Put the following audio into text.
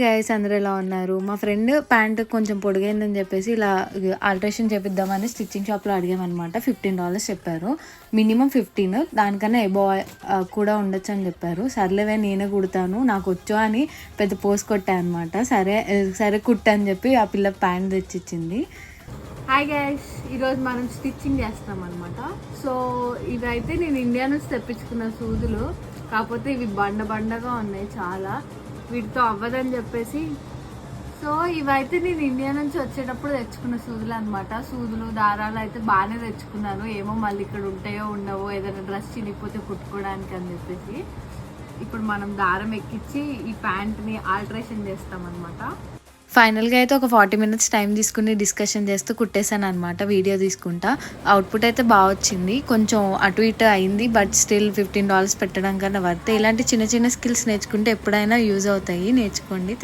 Guys అందరూ ఎలా ఉన్నారు? మా ఫ్రెండ్ ప్యాంట్ కొంచెం పొడిగైందని చెప్పేసి ఇలా ఆల్టరేషన్ చేపిద్దామని స్టిచ్చింగ్ షాప్లో అడిగామన్నమాట. $15 చెప్పారు. మినిమం 15, దానికన్నా ఎబో కూడా ఉండొచ్చు అని చెప్పారు. సర్లేవే నేనే కుడతాను, నాకు వచ్చు అని పెద్ద పోస్ కొట్టా అనమాట. సరే కుట్టా అని చెప్పి ఆ పిల్ల ప్యాంట్ తెచ్చిచ్చింది. హాయ్ గైస్, ఈరోజు మనం స్టిచ్చింగ్ చేస్తాం అనమాట. సో ఇవైతే నేను ఇండియా నుంచి తెప్పించుకున్న సూదులు, కాకపోతే ఇవి బండగా ఉన్నాయి చాలా, వీటితో అవ్వదని చెప్పేసి. సో ఇవైతే నేను ఇండియా నుంచి వచ్చేటప్పుడు తెచ్చుకున్న సూదులు అనమాట. సూదులు దారాలు అయితే బాగానే తెచ్చుకున్నాను. ఏమో మళ్ళీ ఇక్కడ ఉంటాయో ఉండవో, ఏదైనా డ్రెస్ చినిగిపోతే కుట్టుకోవడానికి అని చెప్పేసి. ఇప్పుడు మనం దారం ఎక్కించి ఈ ప్యాంట్ని ఆల్టరేషన్ చేస్తాం అనమాట. ఫైనల్గా అయితే ఒక 40 minutes టైం తీసుకుని డిస్కషన్ చేస్తూ కుట్టేశాను అనమాట. వీడియో తీసుకుంటా అవుట్పుట్ అయితే బాగా వచ్చింది. కొంచెం అటు ఇటు అయింది, బట్ స్టిల్ $15 పెట్టడం కన్నా వర్త్. ఇలాంటి చిన్న చిన్న స్కిల్స్ నేర్చుకుంటే ఎప్పుడైనా యూజ్ అవుతాయి, నేర్చుకోండి.